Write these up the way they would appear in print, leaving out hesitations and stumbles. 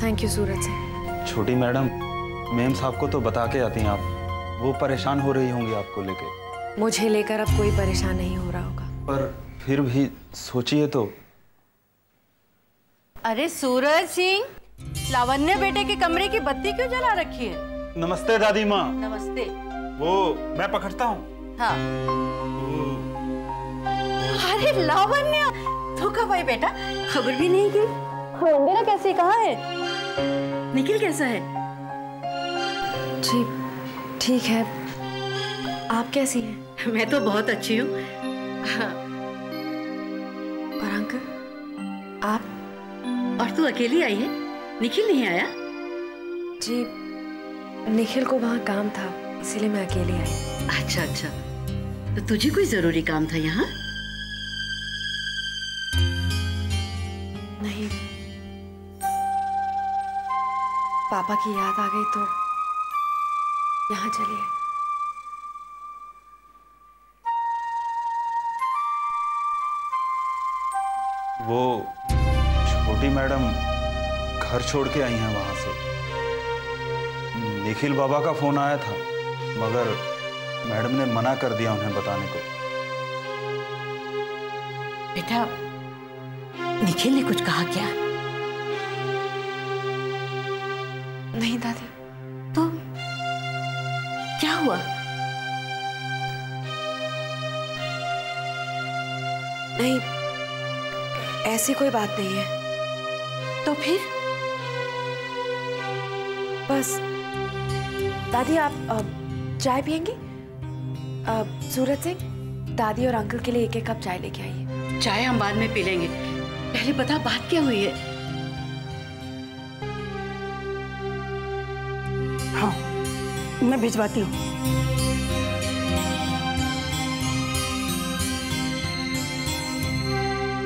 Thank you Suraj Singh. छोटी madam, ma'am साहब को तो बता के आती हैं आप, वो परेशान हो रही होंगी आपको लेके। मुझे लेकर अब कोई परेशान नहीं हो रहा होगा। पर फिर भी सोचिए तो। अरे सूरज सिंह, लावण्य बेटे के कमरे की बत्ती क्यों जला रखी है? नमस्ते दादी माँ। नमस्ते। वो मैं पकड़ता हूँ। हाँ। अरे लावण्य, तू कब आई बेटा? खबर भी नहीं की। मंदिरा कैसी, कहाँ है? निखिल कैसा है? जी ठीक है, आप कैसी हैं? मैं तो बहुत अच्छी हूँ। हाँ। और अंकल आप? और तू अकेली आई है? निखिल नहीं आया? जी निखिल को वहाँ काम था, इसीलिए मैं अकेली आई। अच्छा अच्छा, तो तुझे कोई जरूरी काम था यहाँ? नहीं, पापा की याद आ गई तो यहाँ चली आई। वो छोटी मैडम घर छोड़ के आई हैं वहां से। निखिल बाबा का फोन आया था, मगर मैडम ने मना कर दिया उन्हें बताने को। बेटा, निखिल ने कुछ कहा क्या? नहीं दादी। तो क्या हुआ? नहीं, ऐसी कोई बात नहीं है। तो फिर? बस दादी, आप चाय पियेंगी? सूरज सिंह, दादी और अंकल के लिए एक एक कप चाय लेके आइए। चाय हम बाद में पी लेंगे, पहले बता बात क्या हुई है? हाँ, मैं भिजवाती हूँ।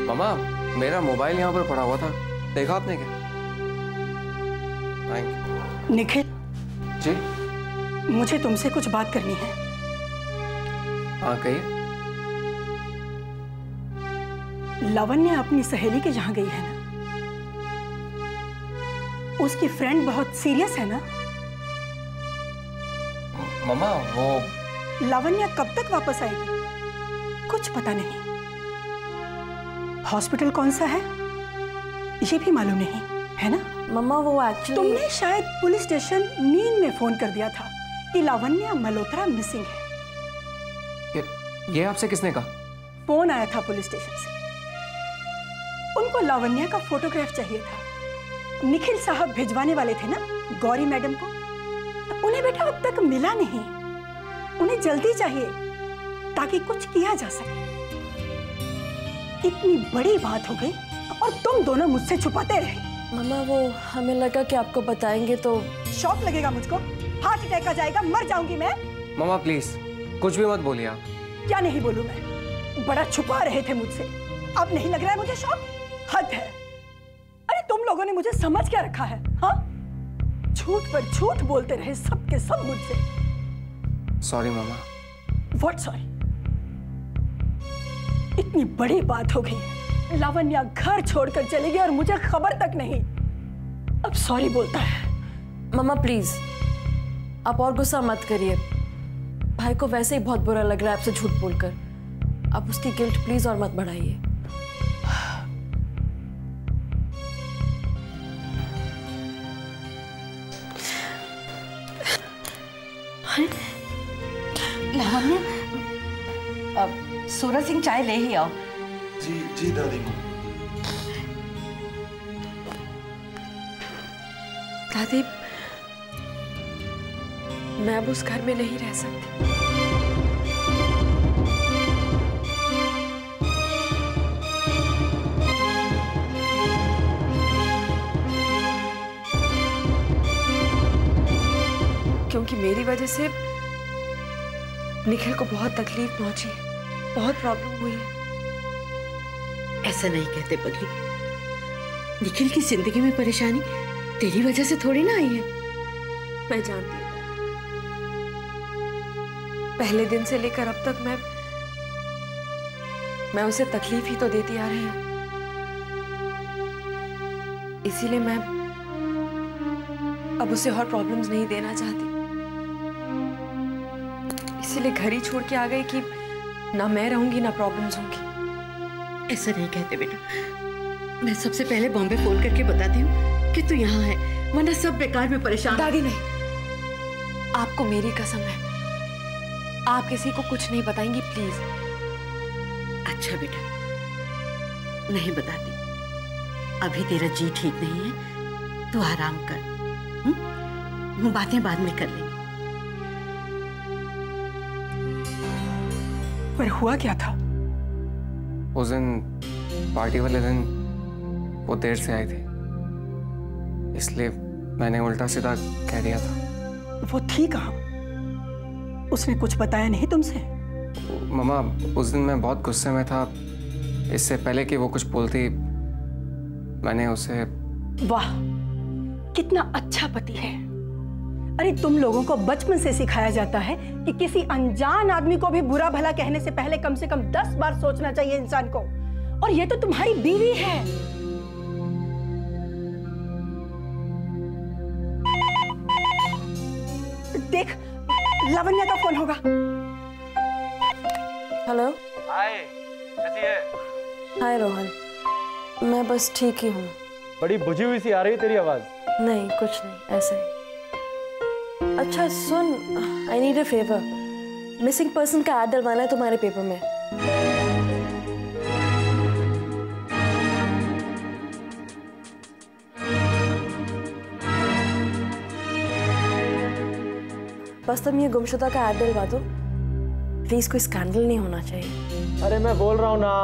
मामा, मेरा मोबाइल यहाँ पर पड़ा हुआ था, देखा आपने क्या? Thank you. निखिल जी, मुझे तुमसे कुछ बात करनी है। हाँ कहिए। लावण्य अपनी सहेली के यहाँ गई है ना? उसकी फ्रेंड बहुत सीरियस है ना? मामा वो लावण्य कब तक वापस आएगी? कुछ पता नहीं। हॉस्पिटल कौन सा है ये भी मालूम नहीं है ना? मम्मा वो एक्चुअली तुमने शायद पुलिस स्टेशन नींद में फोन कर दिया था कि लावण्य मल्होत्रा मिसिंग है। ये आपसे किसने कहा? फोन आया था पुलिस स्टेशन से। उनको लावण्य का फोटोग्राफ चाहिए था। निखिल साहब भिजवाने वाले थे ना गौरी मैडम को। उन्हें बेटा अब तक मिला नहीं। उन्हें जल्दी चाहिए ताकि कुछ किया जा सके। इतनी बड़ी बात हो गई और तुम दोनों मुझसे छुपाते रहे। मम्मा वो हमें लगा कि आपको बताएंगे तो शॉक लगेगा मुझको, हार्ट अटैक आ जाएगा, मर जाऊंगी मैं। मामा प्लीज कुछ भी मत बोलिए आप। क्या नहीं बोलूं मैं? बड़ा छुपा रहे थे मुझसे, अब नहीं लग रहा है मुझे शॉक? हद है। अरे तुम लोगों ने मुझे समझ क्या रखा है? हाँ, झूठ पर झूठ बोलते रहे सब के सब मुझसे। Sorry mama. What sorry? इतनी बड़ी बात हो गई, लावण्या घर छोड़कर चली गई और मुझे खबर तक नहीं। अब सॉरी बोलता है। मम्मा प्लीज आप और गुस्सा मत करिए। भाई को वैसे ही बहुत बुरा लग रहा है आपसे झूठ बोलकर। आप उसकी गिल्ट प्लीज और मत बढ़ाइए। लावण्य, अब सूरज सिंह चाय ले ही आओ। जी जी दादी माँ। दादी मैं अब उस घर में नहीं रह सकती। क्योंकि मेरी वजह से निखिल को बहुत तकलीफ पहुंची है, बहुत प्रॉब्लम हुई है। ऐसा नहीं कहते पगली। निखिल की जिंदगी में परेशानी तेरी वजह से थोड़ी ना आई है। मैं जानती हूँ, पहले दिन से लेकर अब तक मैं उसे तकलीफ ही तो देती आ रही हूँ। इसीलिए मैं अब उसे और प्रॉब्लम्स नहीं देना चाहती, इसीलिए घर ही छोड़ के आ गई कि ना मैं रहूंगी ना प्रॉब्लम्स होंगी। ऐसा नहीं कहते बेटा, मैं सबसे पहले बॉम्बे फोन करके बताती हूँ कि तू यहाँ है, वरना सब बेकार में परेशान। दादी नहीं, आपको मेरी कसम है, आप किसी को कुछ नहीं बताएंगी प्लीज। अच्छा बेटा, नहीं बताती। अभी तेरा जी ठीक नहीं है, तू आराम कर। बातें बाद में कर लेंगे। पर हुआ क्या था? उस दिन पार्टी वाले दिन वो देर से आई थी, इसलिए मैंने उल्टा सीधा कह दिया था। वो थी कहाँ? उसने कुछ बताया नहीं तुमसे? मम्मा, उस दिन मैं बहुत गुस्से में था। इससे पहले कि वो कुछ बोलती, मैंने उसे... वाह, कितना अच्छा पति है। अरे तुम लोगों को बचपन से सिखाया जाता है कि किसी अनजान आदमी को भी बुरा भला कहने से पहले कम से कम 10 बार सोचना चाहिए इंसान को। और ये तो तुम्हारी बीवी है। देख, लावण्या का फोन होगा। हेलो। हाय, कैसी है? हाय रोहन, मैं बस ठीक ही हूँ। बड़ी बुझी हुई सी आ रही तेरी आवाज। नहीं, कुछ नहीं, ऐसे ही। अच्छा सुन, I need a favour. Missing person का ऐड डलवाना है तुम्हारे पेपर में। बस तुम ये गुमशुदा का ऐड डलवा दो प्लीज, कोई स्कैंडल नहीं होना चाहिए। अरे मैं बोल रहा हूँ ना,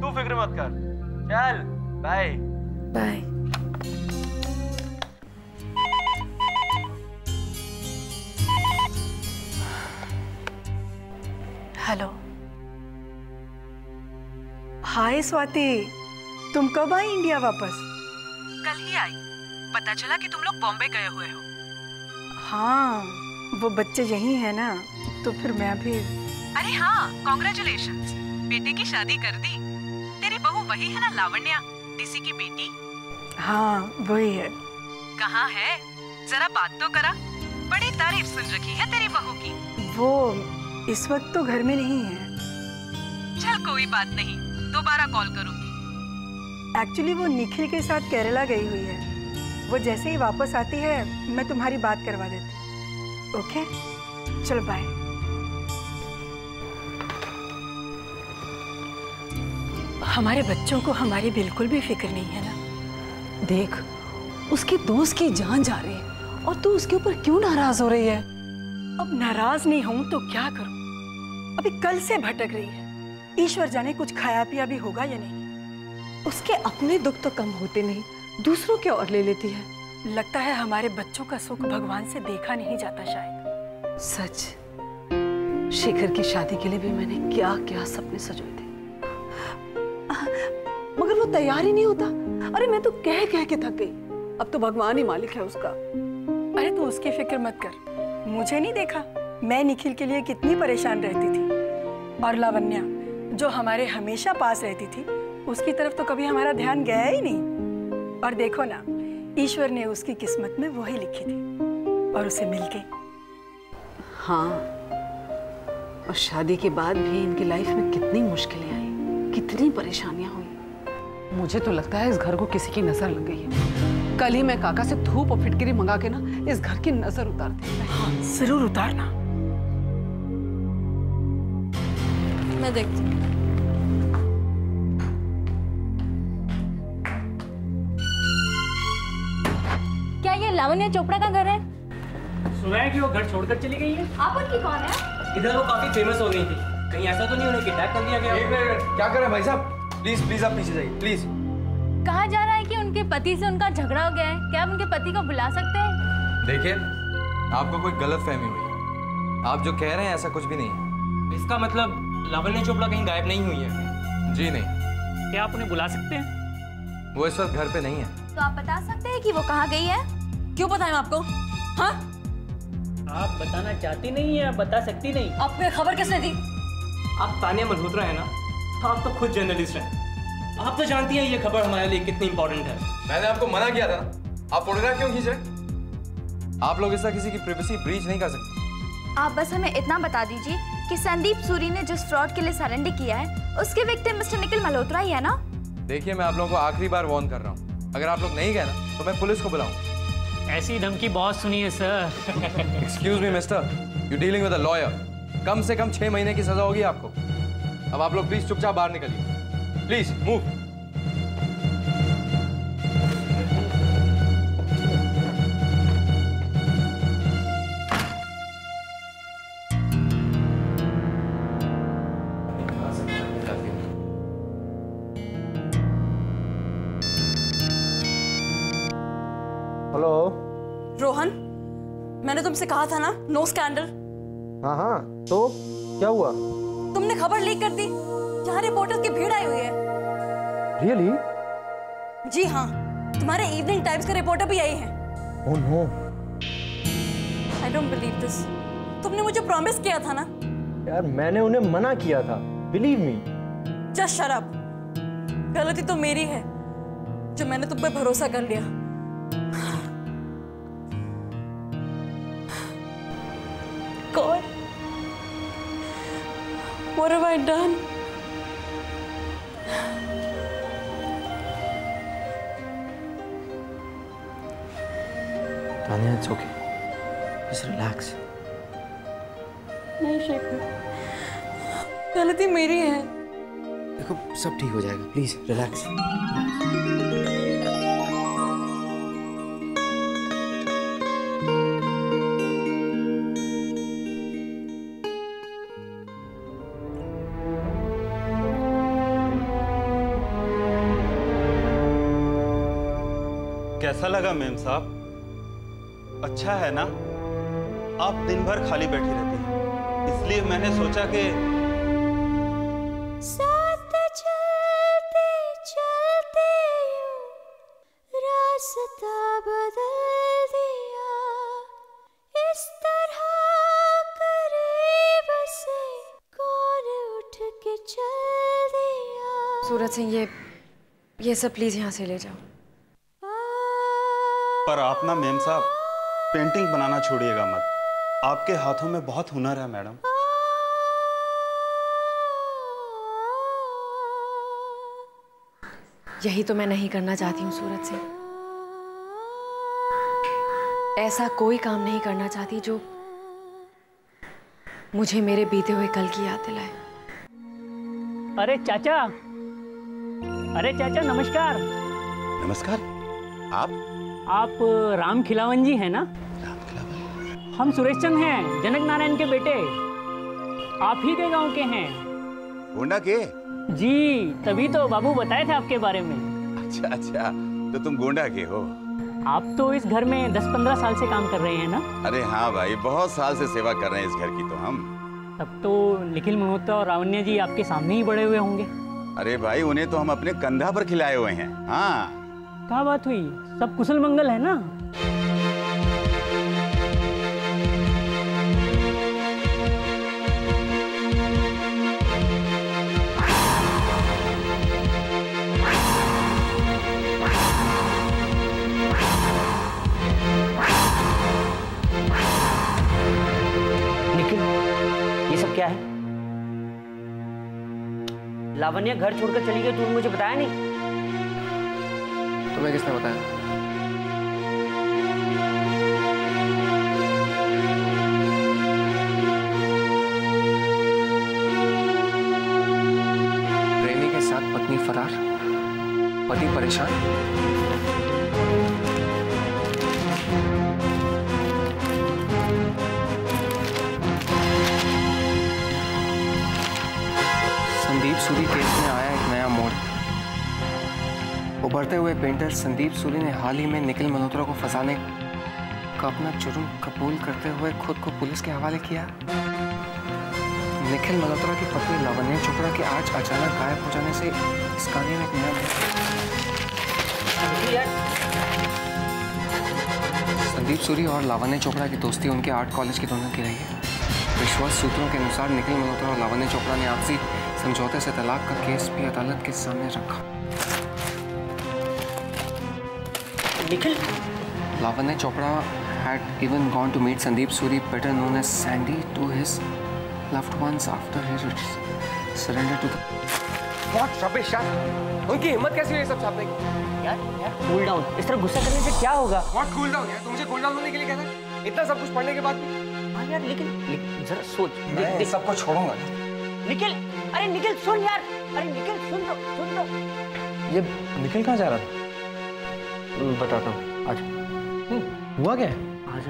तू फिक्र मत कर। चल बाय बाय। हेलो। हाय स्वाति, तुम कब आई इंडिया वापस? कल ही आई। पता चला कि तुम लोग बॉम्बे गए हुए हो। हाँ, वो बच्चे यही है ना, तो फिर मैं भी... अरे हाँ, कॉन्ग्रेचुलेशंस, बेटे की शादी कर दी। तेरी बहू वही है ना, लावण्या, डीसी की बेटी? हाँ, वही है। कहाँ है? जरा बात तो करा। बड़ी तारीफ सुन रखी है तेरी बहू की। वो इस वक्त तो घर में नहीं है। चल कोई बात नहीं, दोबारा कॉल करूंगी। एक्चुअली वो निखिल के साथ केरला गई हुई है। वो जैसे ही वापस आती है मैं तुम्हारी बात करवा देती। ओके, चलो बाय। हमारे बच्चों को हमारी बिल्कुल भी फिक्र नहीं है ना। देख, उसके दोस्त की जान जा रही है और तू उसके ऊपर क्यों नाराज हो रही है? अब नाराज नहीं हूं तो क्या करूं? अभी कल से भटक रही है। ईश्वर जाने कुछ खाया पिया भी होगा या नहीं। उसके अपने दुख तो कम होते नहीं, दूसरों के और ले लेती है। लगता है हमारे बच्चों का सुख भगवान से देखा नहीं जाता शायद। सच, शेखर की शादी के लिए भी मैंने क्या क्या सपने सजोए थे, मगर वो तैयार ही नहीं होता। अरे मैं तो कह कह के थक गई। अब तो भगवान ही मालिक है उसका। अरे तू उसकी फिक्र मत कर। मुझे नहीं देखा मैं निखिल के लिए कितनी परेशान रहती थी। और लावण्या जो हमारे हमेशा पास रहती थी, उसकी तरफ तो कभी हमारा ध्यान गया ही नहीं। और देखो ना, ईश्वर ने उसकी किस्मत में वही लिखी थी और उसे मिल गई। हाँ, और शादी के बाद भी इनकी लाइफ में कितनी मुश्किलें आई, कितनी परेशानियां हुई। मुझे तो लगता है इस घर को किसी की नजर लग गई है। कल ही मैं काका से धूप और फिटकरी मंगा के ना इस घर की नजर उतारती हूँ। हाँ, जरूर उतारना। मैं देखती हूँ। क्या ये लावण्या चोपड़ा का घर है? सुना है कि वो घर छोड़कर चली गई है। आप उनकी कौन है? इधर वो काफी फेमस हो गई थी, कहीं ऐसा तो नहीं उन्हें किडनैप कर दिया गया? एक मिनट, क्या कर रहे हैं भाई साहब? प्लीज प्लीज आप पीछे जाइए प्लीज। कहा जा रहा है कि उनके पति से उनका झगड़ा हो गया है। क्या आप उनके पति को बुला सकते हैं? देखिए, आपको कोई गलत फहमी हुई। आप जो कह रहे हैं ऐसा कुछ भी नहीं है। इसका मतलब लावण्या चोपड़ा कहीं गायब नहीं हुई है? जी नहीं। क्या आप उन्हें बुला सकते हैं? वो इस वक्त घर पे नहीं है। तो आप बता सकते हैं कि वो कहाँ गई है? क्यों बताएं आपको? हाँ, आप बताना चाहती नहीं है, बता सकती नहीं। आपको ये खबर किसने दी? आप तानिया मल्होत्रा है ना? आप तो खुद जर्नलिस्ट हैं। आप तो जानती हैं ये खबर हमारे लिए कितनी इंपॉर्टेंट है। मैंने आपको मना किया था ना, आप फोटोग्राफ क्यों खींच रहे? आप लोग इसका किसी की प्राइवेसी ब्रीच नहीं कर सकते। आप बस हमें इतना बता दीजिए कि संदीप सूरी ने जिस फ्रॉड के लिए सरेंडर किया है उसके विक्टिम मिस्टर निखिल मल्होत्रा ही है ना? देखिए, मैं आप लोगों को आखिरी बार वार्न कर रहा हूँ, अगर आप लोग नहीं गए ना तो मैं पुलिस को बुलाऊं। ऐसी धमकी बहुत सुनी है sir. Excuse me mister, you dealing with a lawyer. कम से कम 6 महीने की सजा होगी आपको। अब आप लोग प्लीज चुपचाप बाहर निकलिए। Please move. हेलो रोहन, मैंने तुमसे कहा था ना, नो स्कैंडल। हाँ हाँ, तो क्या हुआ? तुमने खबर लीक कर दी। यहाँ रिपोर्टर्स की भीड़ आई हुई है। रियली? जी हाँ, तुम्हारे इवनिंग टाइम्स के रिपोर्टर भी आई हैं। Oh no. I don't believe this. तुमने मुझे प्रॉमिस किया था ना। यार मैंने उन्हें मना किया था, believe me. Just shut up. गलती तो मेरी है जो मैंने तुम पे भरोसा कर लिया। God, what have I done? Tania, it's okay. Just relax. नहीं शेखर, गलती मेरी है। देखो सब ठीक हो जाएगा, प्लीज रिलैक्स। कैसा लगा मेम साहब? अच्छा है ना? आप दिन भर खाली बैठी रहती हैं, इसलिए मैंने सोचा कि साथ चलते चलते यूं रास्ता बदल दिया, इस तरह करीब से कौन उठ के चल दिया। सूरज सिंह, ये सब प्लीज यहाँ से ले जाओ। पर आप ना मेम साहब पेंटिंग बनाना छोड़िएगा मत। आपके हाथों में बहुत हुनर है मैडम। यही तो मैं नहीं करना चाहती हूँ सूरज सिंह। ऐसा कोई काम नहीं करना चाहती जो मुझे मेरे बीते हुए कल की याद दिलाए। अरे चाचा, नमस्कार। नमस्कार। आप राम खिलावन जी हैं ना? राम खिलावन? हम सुरेश चंद हैं, जनक नारायण के बेटे। आप ही के गांव के हैं। गोंडा के? जी, तभी तो बाबू बताए थे आपके बारे में। अच्छा, तो तुम गोंडा के हो? आप तो इस घर में 10-15 साल से काम कर रहे हैं ना? अरे हाँ भाई, बहुत साल से सेवा कर रहे हैं इस घर की तो हम। तब तो निखिल मल्होत्रा और लावण्या जी आपके सामने ही बड़े हुए होंगे। अरे भाई, उन्हें तो हम अपने कंधा पर खिलाए हुए हैं। हाँ, क्या बात हुई? सब कुशल मंगल है ना? निखिल, ये सब क्या है? लावण्या घर छोड़कर चली गई, तूने मुझे बताया नहीं? तुम्हें किसने बताया? प्रेमी के साथ पत्नी फरार, पति परेशान। संदीप सूरी केस में आया एक नया मोड़। उभरते हुए पेंटर संदीप सूरी ने हाल ही में निखिल मल्होत्रा को फंसाने का अपना जुर्म कबूल करते हुए खुद को पुलिस के हवाले किया। निखिल मल्होत्रा की पत्नी लावण्या चोपड़ा के आज अचानक गायब हो जाने से इस कहानी में एक नया संदीप सूरी और लावण्या चोपड़ा की दोस्ती उनके आर्ट कॉलेज की दोनों की रही है। विश्वास सूत्रों के अनुसार निखिल मल्होत्रा और लावण्या चोपड़ा ने आपसी समझौते से तलाक का केस भी अदालत के सामने रखा। Nikhil? Lavanya Chopra had even gone to meet Sandeep Suri, better known as Sandy, to his loved ones after his surrender to the... What rubbish यार! उनकी हिम्मत कैसी हुई सब छापने की? यार कूल डाउन, इस तरह गुस्सा करने से क्या होगा? What cool down यार? तू मुझे cool down होने के लिए कहता है? इतना सब कुछ पढ़ने के बाद भी? हाँ यार, लेकिन जरा सोच। मैं सबको छोड़ूंगा। निखिल, अरे निखिल सुन यार, अरे निखिल सुन तो। ये निखिल कहाँ जा रहा था? बताता हूँ, आज। हुआ क्या? आज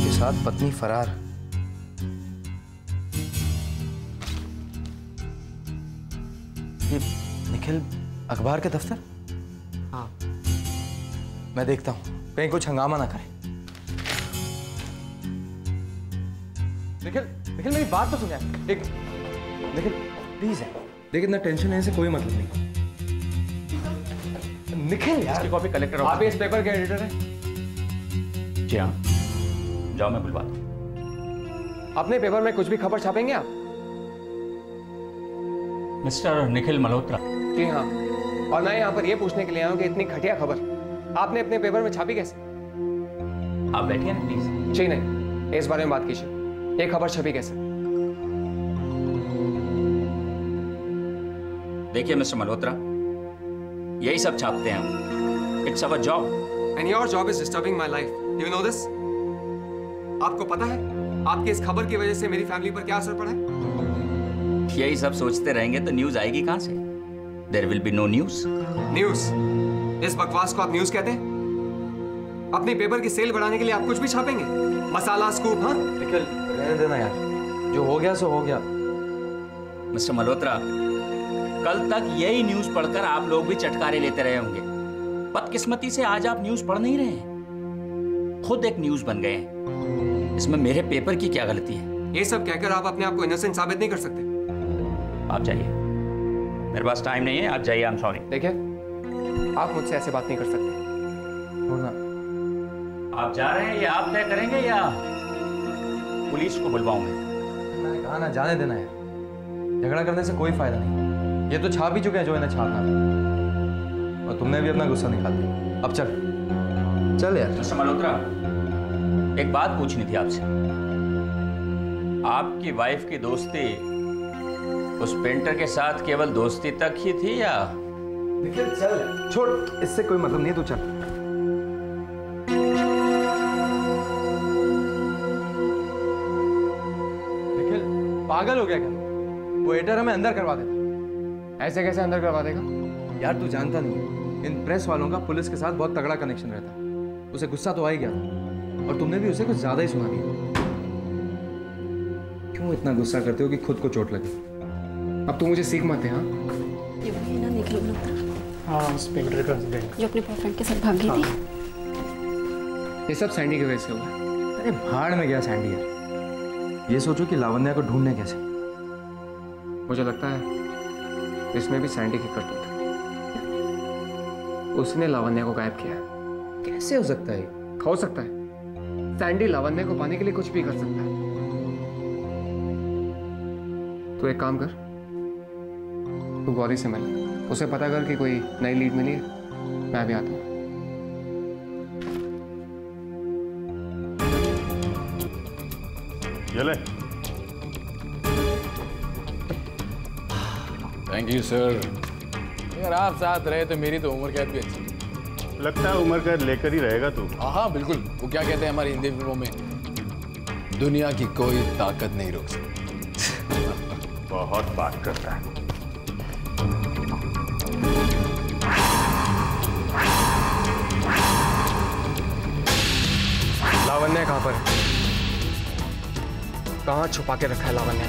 के साथ पत्नी फरार। ये निखिल अखबार के दफ्तर? हाँ। मैं देखता हूँ कहीं कुछ हंगामा ना करे। निखिल मेरी बात तो सुन यार। एक निखिल प्लीज है, लेकिन ना टेंशन लेने से कोई मतलब नहीं। निखिल यार, इसकी कॉपी कलेक्टर आप इस पेपर के एडिटर हैं? जी हाँ, जाओ मैं बुलवा दूँ। अपने पेपर में कुछ भी खबर छापेंगे आप? मिस्टर निखिल मल्होत्रा। जी हाँ, और मैं यहाँ पर ये पूछने के लिए आया हूँ कि इतनी घटिया खबर आपने अपने पेपर में छापी कैसे? आप बैठिए ना प्लीज। जी नहीं, इस बारे में बात कीजिए। ये खबर छपी कैसे? देखिए मिस्टर मल्होत्रा, यही सब छापते हैं हम। It's our job. And your job is disturbing my life. Do you know this? आपको पता है आपकी इस खबर की वजह से मेरी फैमिली पर क्या असर पड़ा है? यही सब सोचते रहेंगे तो न्यूज आएगी कहां से? There will be no news. News? इस बकवास को आप न्यूज कहते हैं? अपने पेपर की सेल बढ़ाने के लिए आप कुछ भी छापेंगे? मसाला स्कूप? हाँ निखिल रहने देना यार, जो हो गया सो हो गया। मिस्टर मल्होत्रा, कल तक यही न्यूज पढ़कर आप लोग भी चटकारे लेते रहे होंगे। बदकिस्मती से आज आप न्यूज पढ़ नहीं रहे हैं, खुद एक न्यूज बन गए हैं। इसमें मेरे पेपर की क्या गलती है? ये सब कहकर आप अपने आप को इनोसेंट साबित नहीं कर सकते। आप जाइए, मेरे पास टाइम नहीं है, आप जाइए। I am sorry. देखिए, आप मुझसे ऐसे बात नहीं कर सकते। आप जा रहे हैं, या आप तय करेंगे या पुलिस को बुलवाऊं मैं? मैंने कहा ना, जाने देना है। झगड़ा करने से कोई फायदा नहीं। ये तो छाप ही चुके हैं जो इन्हें छापना था, और तुमने भी अपना गुस्सा निकाल दिया। अब चल यार। मिस्टर मल्होत्रा, एक बात पूछनी थी आपसे। आपकी वाइफ की दोस्ती उस पेंटर के साथ केवल दोस्ती तक ही थी या? निखिल चल, छोड़, इससे कोई मतलब नहीं है, तू चल। निखिल पागल हो गया क्या? वो एडिटर हमें अंदर करवा देता। ऐसे कैसे अंदर करवा देगा? यार तू जानता नहीं है, इन प्रेस वालों का पुलिस के साथ बहुत तगड़ा कनेक्शन रहता है। उसे गुस्सा तो आ ही गया था, और तुमने भी उसे कुछ ज्यादा ही सुना दिया। क्यों इतना गुस्सा करते हो कि खुद को चोट लगे? अब तू मुझे सीख मत दे। हाँ, ये वही ना निखिल मल्होत्रा? हाँ, उस पेंटर का एक्सीडेंट जो अपने बॉयफ्रेंड के साथ भाग गई थी। ये सब सैंडी की वजह से हुआ। अरे भाड़ में गया सैंडी यार। ये सोचो कि लावण्या को ढूंढने कैसे। मुझे लगता है इसमें भी सैंडी की करतूत है। उसने लावण्या को गायब किया। कैसे हो सकता है? हो सकता है सैंडी लावण्या को पाने के लिए कुछ भी कर सकता है। तो एक काम कर, तू गौरी से मिल, उसे पता कर कि कोई नई लीड मिली है। मैं भी आता हूँ। चले। Thank you sir. अगर आप साथ रहे तो मेरी तो उम्र कैद भी अच्छी। लगता है उम्र कैद लेकर ही रहेगा तू। हाँ बिल्कुल। वो क्या कहते हैं हमारी हिंदी फिल्मों में, दुनिया की कोई ताकत नहीं रोक सकती। बहुत बात करता है। लावण्या कहाँ पर है? कहाँ छुपा के रखा है लावण्या?